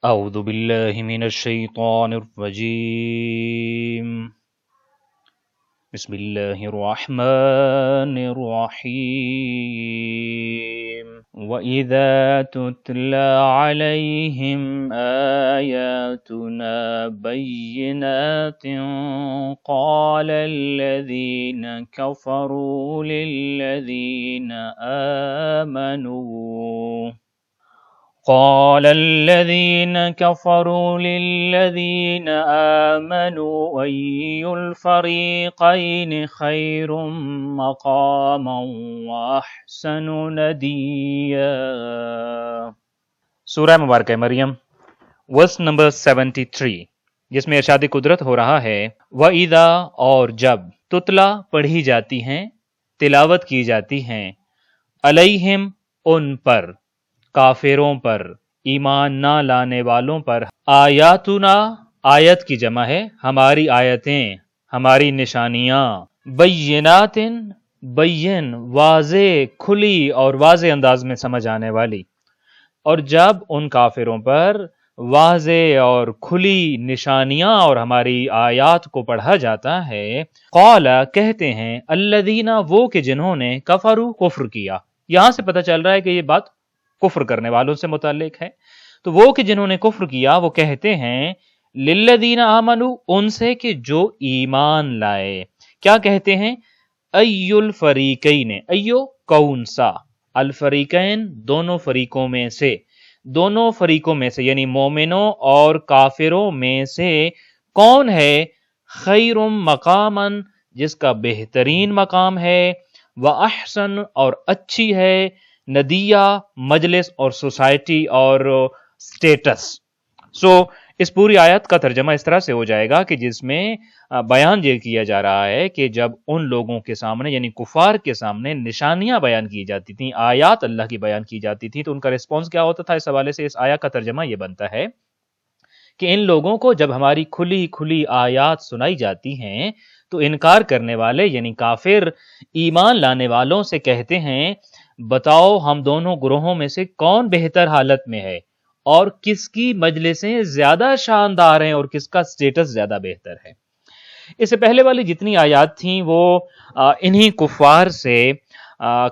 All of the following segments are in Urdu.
اعوذ باللہ من الشیطان الرجیم بسم اللہ الرحمن الرحیم وَإِذَا تُتْلَى عَلَيْهِمْ آيَاتُنَا بَيِّنَاتٍ قَالَ الَّذِينَ كَفَرُوا لِلَّذِينَ آمَنُوا أَيُّ الْفَرِيقَيْنِ خَيْرٌ مَقَامًا وَأَحْسَنُ نَدِيًّا۔ سورہ مبارکہ مریم ورس نمبر 73، جس میں ارشاد قدرت ہو رہا ہے وَإِذَا، اور جب، تتلا پڑھی جاتی ہیں، تلاوت کی جاتی ہیں، علیہم ان پر، کافروں پر، ایمان نہ لانے والوں پر، آیاتنا، آیت کی جمع ہے، ہماری آیتیں، ہماری نشانیاں، بینات، بین، واضح، کھلی اور واضح انداز میں سمجھ آنے والی، اور جب ان کافروں پر واضح اور کھلی نشانیاں اور ہماری آیات کو پڑھا جاتا ہے، قال، کہتے ہیں، الذین، وہ کہ جنہوں نے، کفروا، کفر کیا۔ یہاں سے پتہ چل رہا ہے کہ یہ بات کفر کرنے والوں سے متعلق ہے۔ تو وہ کہ جنہوں نے کفر کیا، وہ کہتے ہیں للذین آمنوا، ان سے کہ جو ایمان لائے، کیا کہتے ہیں؟ ای الفریقین، ایو کون سا، الفریقین دونوں فریقوں میں سے، دونوں فریقوں میں سے یعنی مومنوں اور کافروں میں سے کون ہے خیر مقاما، جس کا بہترین مقام ہے، واحسن، اور اچھی ہے، ندیہ، مجلس اور سوسائٹی اور سٹیٹس۔ اس پوری آیت کا ترجمہ اس طرح سے ہو جائے گا کہ جس میں بیان یہ کیا جا رہا ہے کہ جب ان لوگوں کے سامنے یعنی کفار کے سامنے نشانیاں بیان کی جاتی تھیں، آیات اللہ کی بیان کی جاتی تھیں، تو ان کا رسپانس کیا ہوتا تھا؟ اس حوالے سے اس آیت کا ترجمہ یہ بنتا ہے کہ ان لوگوں کو جب ہماری کھلی کھلی آیات سنائی جاتی ہیں تو انکار کرنے والے یعنی کافر ایمان لانے والوں سے کہتے ہیں بتاؤ ہم دونوں گروہوں میں سے کون بہتر حالت میں ہے اور کس کی مجلسیں زیادہ شاندار ہیں اور کس کا سٹیٹس زیادہ بہتر ہے۔ اس سے پہلے والی جتنی آیات تھیں وہ انہی کفار سے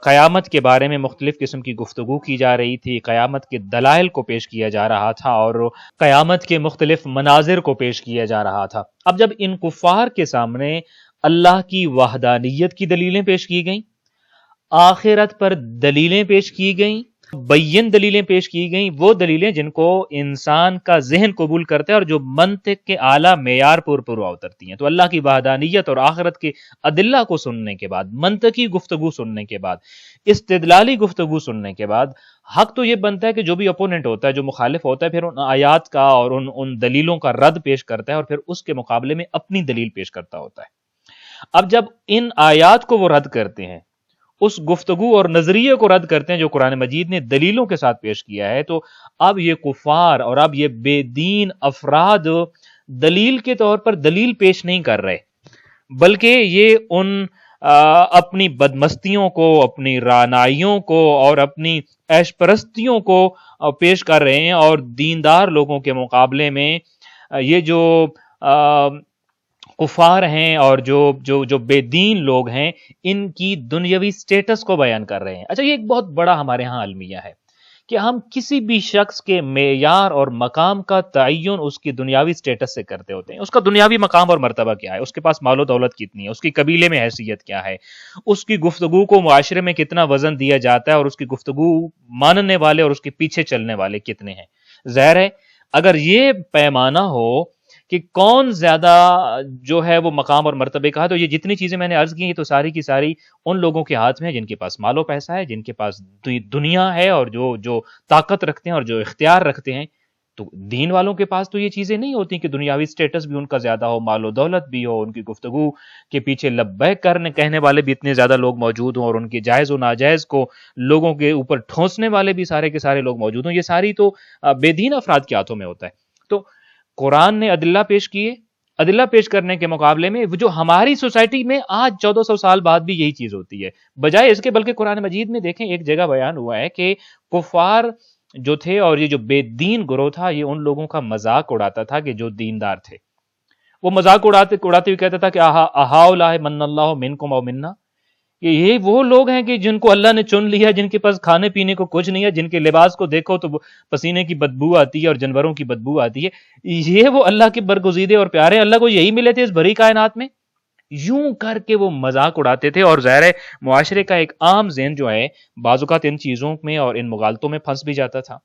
قیامت کے بارے میں مختلف قسم کی گفتگو کی جا رہی تھی، قیامت کے دلائل کو پیش کیا جا رہا تھا اور قیامت کے مختلف مناظر کو پیش کیا جا رہا تھا۔ اب جب ان کفار کے سامنے اللہ کی وحدانیت کی دلیلیں پیش کی گئیں، آخرت پر دلیلیں پیش کی گئیں، بین دلیلیں پیش کی گئیں، وہ دلیلیں جن کو انسان کا ذہن قبول کرتا ہے اور جو منطق کے اعلیٰ معیار پر پورا اترتی ہیں، تو اللہ کی وحدانیت اور آخرت کے ادلہ کو سننے کے بعد، منطقی گفتگو سننے کے بعد، استدلالی گفتگو سننے کے بعد، حق تو یہ بنتا ہے کہ جو بھی اپوننٹ ہوتا ہے، جو مخالف ہوتا ہے، پھر ان آیات کا اور ان دلیلوں کا رد پیش کرتا ہے اور پھر اس کے مقابلے میں اپنی دلیل پیش کرتا ہوتا ہے۔ اب جب ان آیات کو وہ رد کرتے ہیں، اس گفتگو اور نظریے کو رد کرتے ہیں جو قرآن مجید نے دلیلوں کے ساتھ پیش کیا ہے، تو اب یہ کفار اور اب یہ بے دین افراد دلیل کے طور پر دلیل پیش نہیں کر رہے، بلکہ یہ ان اپنی بدمستیوں کو، اپنی رعنائیوں کو اور اپنی عیش پرستیوں کو پیش کر رہے ہیں، اور دیندار لوگوں کے مقابلے میں یہ جو کفار ہیں اور جو بے دین لوگ ہیں، ان کی دنیاوی سٹیٹس کو بیان کر رہے ہیں۔ اچھا، یہ ایک بہت بڑا ہمارے ہاں المیہ ہے کہ ہم کسی بھی شخص کے معیار اور مقام کا تعین اس کی دنیاوی سٹیٹس سے کرتے ہوتے ہیں۔ اس کا دنیاوی مقام اور مرتبہ کیا ہے، اس کے پاس مال و دولت کتنی ہے، اس کی قبیلے میں حیثیت کیا ہے، اس کی گفتگو کو معاشرے میں کتنا وزن دیا جاتا ہے اور اس کی گفتگو ماننے والے اور اس کے پیچھے چلنے والے کتنے ہیں۔ ظاہر ہے اگر یہ پیمانہ ہو کہ کون زیادہ جو ہے وہ مقام اور مرتبے کا ہے، تو یہ جتنی چیزیں میں نے عرض کی یہ تو ساری کی ساری ان لوگوں کے ہاتھ میں ہے جن کے پاس مال و پیسہ ہے، جن کے پاس دنیا ہے اور جو طاقت رکھتے ہیں اور جو اختیار رکھتے ہیں۔ تو دین والوں کے پاس تو یہ چیزیں نہیں ہوتی کہ دنیاوی سٹیٹس بھی ان کا زیادہ ہو، مال و دولت بھی ہو، ان کی گفتگو کے پیچھے لبیک کہنے والے بھی اتنے زیادہ لوگ موجود ہوں اور ان کے جائز و ناجائز کو لوگوں کے اوپر ٹھونسنے والے بھی سارے کے سارے لوگ موجود ہوں۔ یہ ساری تو بے دین افراد کے ہاتھوں میں ہوتا ہے۔ تو قرآن نے ادلہ پیش کیے، ادلہ پیش کرنے کے مقابلے میں جو ہماری سوسائٹی میں آج 1400 سال بعد بھی یہی چیز ہوتی ہے، بجائے اس کے بلکہ قرآن مجید میں دیکھیں ایک جگہ بیان ہوا ہے کہ کفار جو تھے اور یہ جو بے دین گروہ تھا یہ ان لوگوں کا مذاق اڑاتا تھا کہ جو دیندار تھے. وہ مذاق اڑاتے ہوئے کہتا تھا کہ اہؤلاء من اللہ منکم او منا، کہ یہ وہ لوگ ہیں کہ جن کو اللہ نے چن لیا، جن کے پاس کھانے پینے کو کچھ نہیں ہے، جن کے لباس کو دیکھو تو پسینے کی بدبو آتی ہے اور جانوروں کی بدبو آتی ہے. یہ وہ اللہ کے برگزیدے اور پیارے، اللہ کو یہی ملے تھے اس بھری کائنات میں. یوں کر کے وہ مذاق اڑاتے تھے. اور ظاہر ہے معاشرے کا ایک عام ذہن جو ہے بعض اوقات ان چیزوں میں اور ان مغالطوں میں پھنس بھی جاتا تھا.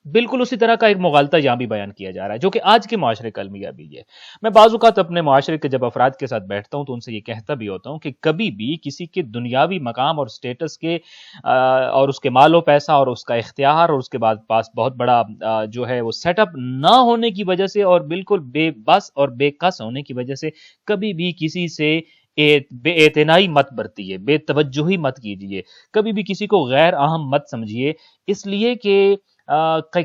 بالکل اسی طرح کا ایک مغالطہ یہاں بھی بیان کیا جا رہا ہے جو کہ آج کے معاشرے کا المیہ بھی ہے. میں بعض اوقات اپنے معاشرے کے جب افراد کے ساتھ بیٹھتا ہوں تو ان سے یہ کہتا بھی ہوتا ہوں کہ کبھی بھی کسی کے دنیاوی مقام اور سٹیٹس کے اور اس کے مال و پیسہ اور اس کا اختیار اور اس کے بعد پاس بہت بڑا جو ہے وہ سیٹ اپ نہ ہونے کی وجہ سے اور بالکل بے بس اور بے کس ہونے کی وجہ سے کبھی بھی کسی سے بے اعتنائی مت برتیے، بے توجہی مت کیجیے، کبھی بھی کسی کو غیر اہم مت سمجھیے، اس لیے کہ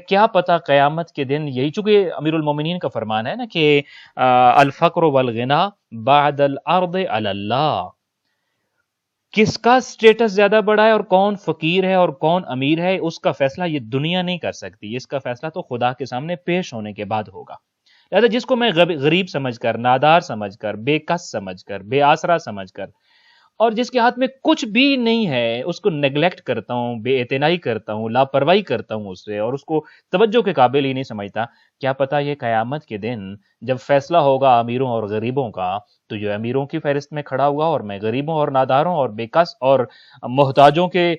کیا پتا قیامت کے دن، یہی چونکہ امیر المومنین کا فرمان ہے نا کہ الفقر والغنا بعد الارض علی اللہ، کس کا سٹیٹس زیادہ بڑا ہے اور کون فقیر ہے اور کون امیر ہے اس کا فیصلہ یہ دنیا نہیں کر سکتی. اس کا فیصلہ تو خدا کے سامنے پیش ہونے کے بعد ہوگا. لہذا جس کو میں غریب سمجھ کر، نادار سمجھ کر، بے کس سمجھ کر، بے آسرا سمجھ کر اور جس کے ہاتھ میں کچھ بھی نہیں ہے اس کو نیگلیکٹ کرتا ہوں، بے اعتنائی کرتا ہوں، لاپرواہی کرتا ہوں اس سے اور اس کو توجہ کے قابل ہی نہیں سمجھتا، کیا پتا یہ قیامت کے دن جب فیصلہ ہوگا امیروں اور غریبوں کا تو جو امیروں کی فہرست میں کھڑا ہوا اور میں غریبوں اور ناداروں اور بے کس اور محتاجوں کے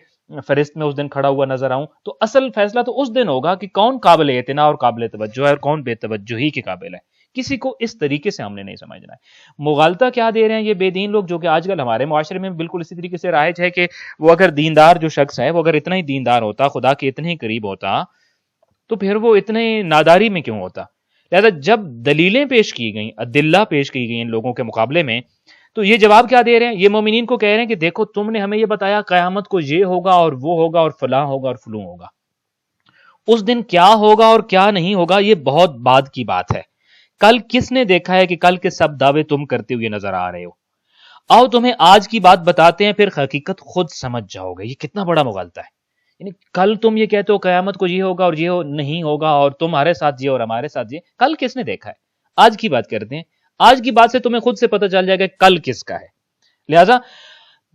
فہرست میں اس دن کھڑا ہوا نظر آؤں. تو اصل فیصلہ تو اس دن ہوگا کہ کون قابل اعتنا اور قابل توجہ ہے اور کون بے توجہی کے قابل ہے. کسی کو اس طریقے سے ہم نے نہیں سمجھنا ہے. مغالطہ کیا دے رہے ہیں یہ بے دین لوگ جو کہ آج کل ہمارے معاشرے میں بالکل اسی طریقے سے رائج ہے کہ وہ اگر دیندار جو شخص ہے وہ اگر اتنا ہی دیندار ہوتا، خدا کے اتنے ہی قریب ہوتا تو پھر وہ اتنے ناداری میں کیوں ہوتا. لہذا جب دلیلیں پیش کی گئیں، ادلہ پیش کی گئیں ان لوگوں کے مقابلے میں، تو یہ جواب کیا دے رہے ہیں؟ یہ مومنین کو کہہ رہے ہیں کہ دیکھو تم نے ہمیں یہ بتایا قیامت کو یہ ہوگا اور وہ ہوگا اور فلاں ہوگا اور فلوں ہوگا، اس دن کیا ہوگا اور کیا نہیں ہوگا یہ بہت بعد کی بات ہے. کل کس نے دیکھا ہے کہ کل کے سب دعوے تم کرتے ہوئے نظر آ رہے ہو؟ آؤ تمہیں آج کی بات بتاتے ہیں، پھر حقیقت خود سمجھ جاؤ گے. یہ کتنا بڑا مغالطہ ہے. یعنی کل تم یہ کہتے ہو قیامت کو یہ ہوگا اور یہ نہیں ہوگا اور تمہارے ساتھ یہ اور ہمارے ساتھ یہ. کل کس نے دیکھا ہے؟ آج کی بات کرتے ہیں. آج کی بات سے تمہیں خود سے پتہ چل جائے گا کل کس کا ہے. لہذا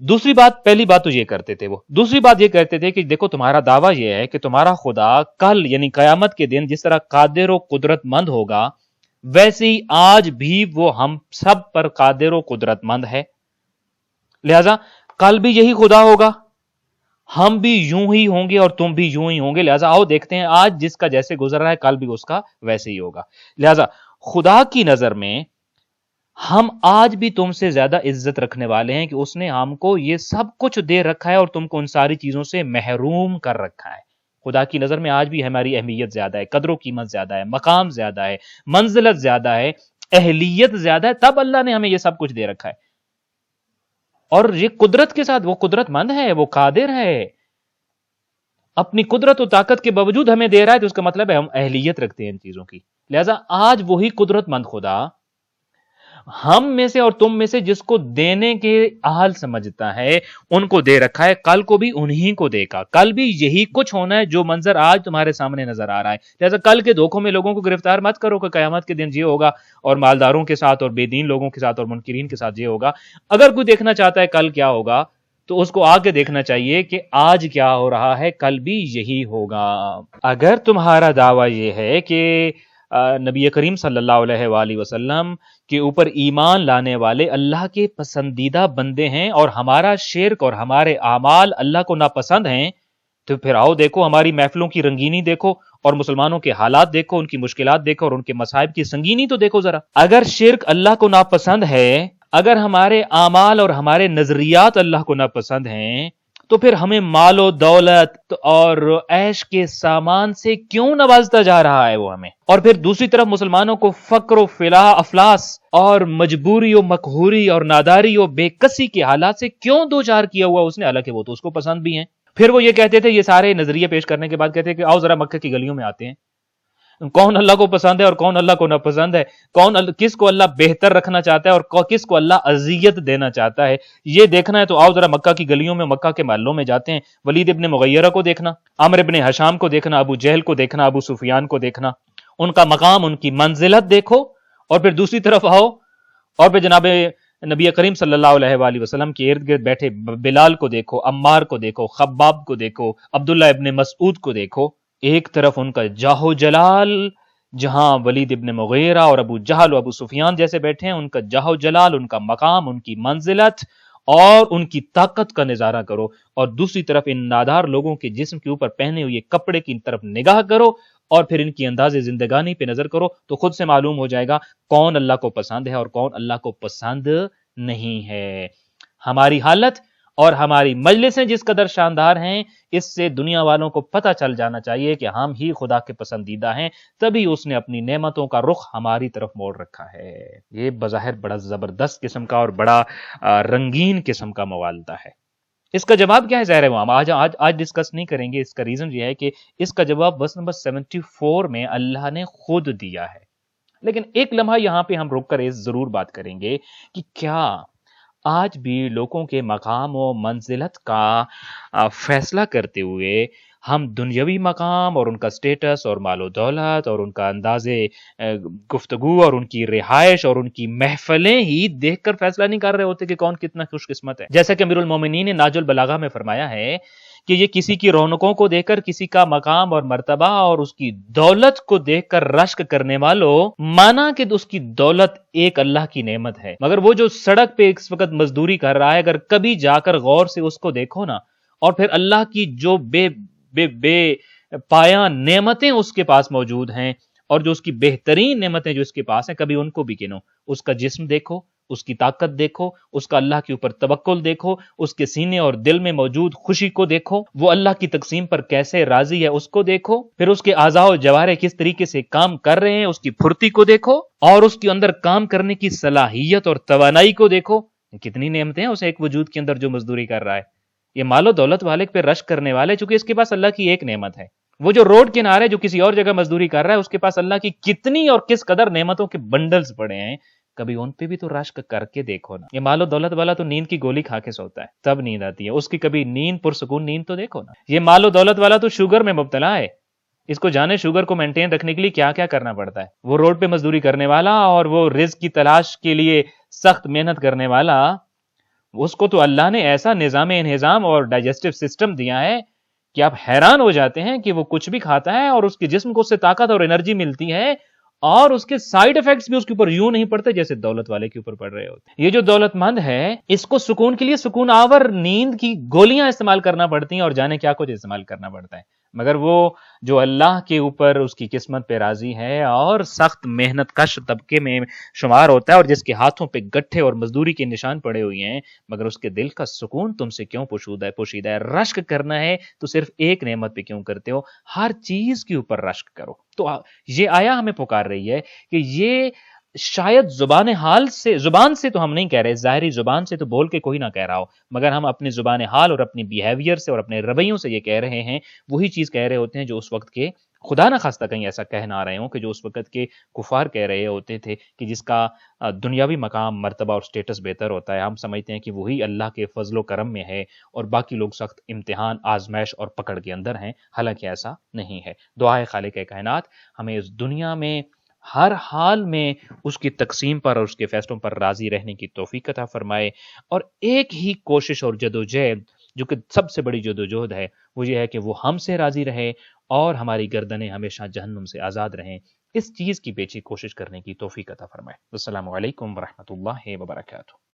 دوسری بات، پہلی بات تو یہ کرتے تھے وہ، دوسری بات یہ کرتے تھے کہ دیکھو تمہارا دعویٰ یہ ہے کہ تمہارا خدا کل یعنی قیامت کے دن جس طرح قادر و قدرت مند ہوگا ویسے ہی آج بھی وہ ہم سب پر قادر و قدرت مند ہے. لہذا کل بھی یہی خدا ہوگا، ہم بھی یوں ہی ہوں گے اور تم بھی یوں ہی ہوں گے. لہذا آؤ دیکھتے ہیں آج جس کا جیسے گزر رہا ہے کل بھی اس کا ویسے ہی ہوگا. لہذا خدا کی نظر میں ہم آج بھی تم سے زیادہ عزت رکھنے والے ہیں کہ اس نے ہم کو یہ سب کچھ دے رکھا ہے اور تم کو ان ساری چیزوں سے محروم کر رکھا ہے. خدا کی نظر میں آج بھی ہماری اہمیت زیادہ ہے، قدر و قیمت زیادہ ہے، مقام زیادہ ہے، منزلت زیادہ ہے، اہلیت زیادہ ہے، تب اللہ نے ہمیں یہ سب کچھ دے رکھا ہے. اور یہ قدرت کے ساتھ وہ قدرت مند ہے، وہ قادر ہے، اپنی قدرت و طاقت کے باوجود ہمیں دے رہا ہے، تو اس کا مطلب ہے ہم اہلیت رکھتے ہیں ان چیزوں کی. لہذا آج وہی قدرت مند خدا ہم میں سے اور تم میں سے جس کو دینے کے اہل سمجھتا ہے ان کو دے رکھا ہے، کل کو بھی انہی کو دے گا. کل بھی یہی کچھ ہونا ہے جو منظر آج تمہارے سامنے نظر آ رہا ہے. لہذا کل کے دھوکوں میں لوگوں کو گرفتار مت کرو کہ قیامت کے دن یہ ہوگا اور مالداروں کے ساتھ اور بے دین لوگوں کے ساتھ اور منکرین کے ساتھ یہ ہوگا. اگر کوئی دیکھنا چاہتا ہے کل کیا ہوگا تو اس کو آگے دیکھنا چاہیے کہ آج کیا ہو رہا ہے، کل بھی یہی ہوگا. اگر تمہارا دعویٰ یہ ہے کہ نبی کریم صلی اللہ علیہ وآلہ وسلم کے اوپر ایمان لانے والے اللہ کے پسندیدہ بندے ہیں اور ہمارا شرک اور ہمارے اعمال اللہ کو ناپسند ہیں، تو پھر آؤ دیکھو ہماری محفلوں کی رنگینی دیکھو اور مسلمانوں کے حالات دیکھو، ان کی مشکلات دیکھو اور ان کے مصائب کی سنگینی تو دیکھو ذرا. اگر شرک اللہ کو ناپسند ہے، اگر ہمارے اعمال اور ہمارے نظریات اللہ کو ناپسند ہیں، تو پھر ہمیں مال و دولت اور عیش کے سامان سے کیوں نوازتا جا رہا ہے وہ ہمیں؟ اور پھر دوسری طرف مسلمانوں کو فقر و افلاس اور مجبوری و مقہوری اور ناداری و بے کسی کے حالات سے کیوں دو چار کیا ہوا اس نے؟ حالانکہ وہ تو اس کو پسند بھی ہیں. پھر وہ یہ کہتے تھے، یہ سارے نظریے پیش کرنے کے بعد کہتے ہیں کہ آؤ ذرا مکہ کی گلیوں میں آتے ہیں. کون اللہ کو پسند ہے اور کون اللہ کو ناپسند ہے، کس کو اللہ بہتر رکھنا چاہتا ہے اور کس کو اللہ اذیت دینا چاہتا ہے، یہ دیکھنا ہے تو آؤ ذرا مکہ کی گلیوں میں، مکہ کے محلوں میں جاتے ہیں، ولید ابن مغیرہ کو دیکھنا، عمرو ابن حشام کو دیکھنا، ابو جہل کو دیکھنا، ابو سفیان کو دیکھنا، ان کا مقام، ان کی منزلت دیکھو، اور پھر دوسری طرف آؤ اور پھر جناب نبی کریم صلی اللہ علیہ وآلہ وسلم کے ارد گرد بیٹھے بلال کو دیکھو، عمار کو دیکھو، خباب کو دیکھو، عبداللہ ابن مسعود کو دیکھو، ایک طرف ان کا جاہ و جلال، جہاں ولید ابن مغیرہ اور ابو جہل و ابو سفیان جیسے بیٹھے ہیں، ان کا جاہ و جلال، ان کا مقام، ان کی منزلت اور ان کی طاقت کا نظارہ کرو، اور دوسری طرف ان نادار لوگوں کے جسم کے اوپر پہنے ہوئے کپڑے کی طرف نگاہ کرو، اور پھر ان کی انداز زندگانی پہ نظر کرو، تو خود سے معلوم ہو جائے گا کون اللہ کو پسند ہے اور کون اللہ کو پسند نہیں ہے۔ ہماری حالت اور ہماری مجلسیں جس قدر شاندار ہیں، اس سے دنیا والوں کو پتہ چل جانا چاہیے کہ ہم ہی خدا کے پسندیدہ ہیں، تبھی اس نے اپنی نعمتوں کا رخ ہماری طرف موڑ رکھا ہے۔ یہ بظاہر بڑا زبردست قسم کا اور بڑا رنگین قسم کا موالدہ ہے۔ اس کا جواب کیا ہے؟ ظاہر ہے وہ ہم آج ڈسکس نہیں کریں گے۔ اس کا ریزن یہ ہے کہ اس کا جواب ورس نمبر 74 میں اللہ نے خود دیا ہے، لیکن ایک لمحہ یہاں پہ ہم رک کر اس ضرور بات کریں گے کہ کیا آج بھی لوگوں کے مقام و منزلت کا فیصلہ کرتے ہوئے ہم دنیاوی مقام اور ان کا سٹیٹس اور مال و دولت اور ان کا انداز گفتگو اور ان کی رہائش اور ان کی محفلیں ہی دیکھ کر فیصلہ نہیں کر رہے ہوتے کہ کون کتنا خوش قسمت ہے؟ جیسا کہ امیر المومنین نے ناج البلاغہ میں فرمایا ہے کہ یہ کسی کی رونقوں کو دیکھ کر، کسی کا مقام اور مرتبہ اور اس کی دولت کو دیکھ کر رشک کرنے والوں، مانا کہ اس کی دولت ایک اللہ کی نعمت ہے، مگر وہ جو سڑک پہ اس وقت مزدوری کر رہا ہے، اگر کبھی جا کر غور سے اس کو دیکھو نا، اور پھر اللہ کی جو بے پایاں نعمتیں اس کے پاس موجود ہیں اور جو اس کی بہترین نعمتیں جو اس کے پاس ہیں، کبھی ان کو بھی گنو۔ اس کا جسم دیکھو، اس کی طاقت دیکھو، اس کا اللہ کے اوپر توکل دیکھو، اس کے سینے اور دل میں موجود خوشی کو دیکھو، وہ اللہ کی تقسیم پر کیسے راضی ہے اس کو دیکھو، پھر اس کے اعضاء و جوارح کس طریقے سے کام کر رہے ہیں، اس کی پھرتی کو دیکھو، اور اس کے اندر کام کرنے کی صلاحیت اور توانائی کو دیکھو۔ کتنی نعمتیں ہیں اس ایک وجود کے اندر جو مزدوری کر رہا ہے۔ یہ مال و دولت والے پہ رشک کرنے والے، چونکہ اس کے پاس اللہ کی ایک نعمت ہے۔ وہ جو روڈ کنارے جو کسی اور جگہ مزدوری کر رہا ہے، اس کے پاس اللہ کی کتنی اور کس قدر نعمتوں کے بنڈلز پڑے ہیں، کبھی ان پہ بھی تو رشک کر کے دیکھو نا۔ یہ مال و دولت والا تو نیند کی گولی کھا کے سوتا ہے، تب نیند آتی ہے اس کی، کبھی نیند پرسکون نیند تو دیکھو نا۔ یہ مال و دولت والا تو شوگر میں مبتلا ہے، اس کو جانے شوگر کو مینٹین رکھنے کے لیے کیا کیا کرنا پڑتا ہے۔ وہ روڈ پہ مزدوری کرنے والا اور وہ رزق کی تلاش کے لیے سخت محنت کرنے والا، اس کو تو اللہ نے ایسا نظام انہضام اور ڈائجسٹو سسٹم دیا ہے کہ آپ حیران ہو جاتے ہیں کہ وہ کچھ بھی کھاتا ہے اور اس کے جسم کو اس سے طاقت اور انرجی ملتی ہے، اور اس کے سائیڈ ایفیکٹس بھی اس کے اوپر یوں نہیں پڑتے جیسے دولت والے کے اوپر پڑ رہے ہوتے۔ یہ جو دولت مند ہے، اس کو سکون کے لیے سکون آور نیند کی گولیاں استعمال کرنا پڑتی ہیں اور جانے کیا کچھ استعمال کرنا پڑتا ہے، مگر وہ جو اللہ کے اوپر اس کی قسمت پہ راضی ہے اور سخت محنت کش طبقے میں شمار ہوتا ہے، اور جس کے ہاتھوں پہ گٹھے اور مزدوری کے نشان پڑے ہوئے ہیں، مگر اس کے دل کا سکون تم سے کیوں پوشیدہ ہے؟ رشک کرنا ہے تو صرف ایک نعمت پہ کیوں کرتے ہو؟ ہر چیز کے اوپر رشک کرو۔ تو یہ آیا ہمیں پکار رہی ہے کہ یہ شاید زبان سے تو ہم نہیں کہہ رہے، ظاہری زبان سے تو بول کے کوئی نہ کہہ رہا ہو، مگر ہم اپنی زبان حال اور اپنی بیہیویئر سے اور اپنے رویوں سے یہ کہہ رہے ہیں، وہی چیز کہہ رہے ہوتے ہیں جو اس وقت کے خدا نہ خواستہ کہیں ایسا کہہ نہ رہے ہوں کہ جو اس وقت کے کفار کہہ رہے ہوتے تھے کہ جس کا دنیاوی مقام، مرتبہ اور سٹیٹس بہتر ہوتا ہے، ہم سمجھتے ہیں کہ وہی اللہ کے فضل و کرم میں ہے اور باقی لوگ سخت امتحان، آزمائش اور پکڑ کے اندر ہیں، حالانکہ ایسا نہیں ہے۔ دعائے خالق کائنات ہمیں اس دنیا میں ہر حال میں اس کی تقسیم پر اور اس کے فیصلوں پر راضی رہنے کی توفیق عطا فرمائے، اور ایک ہی کوشش اور جدوجہد جو کہ سب سے بڑی جدوجہد ہے، وہ یہ ہے کہ وہ ہم سے راضی رہے اور ہماری گردنیں ہمیشہ جہنم سے آزاد رہیں۔ اس چیز کی پیچھے کوشش کرنے کی توفیق عطا فرمائے۔ السلام علیکم ورحمۃ اللہ وبرکاتہ۔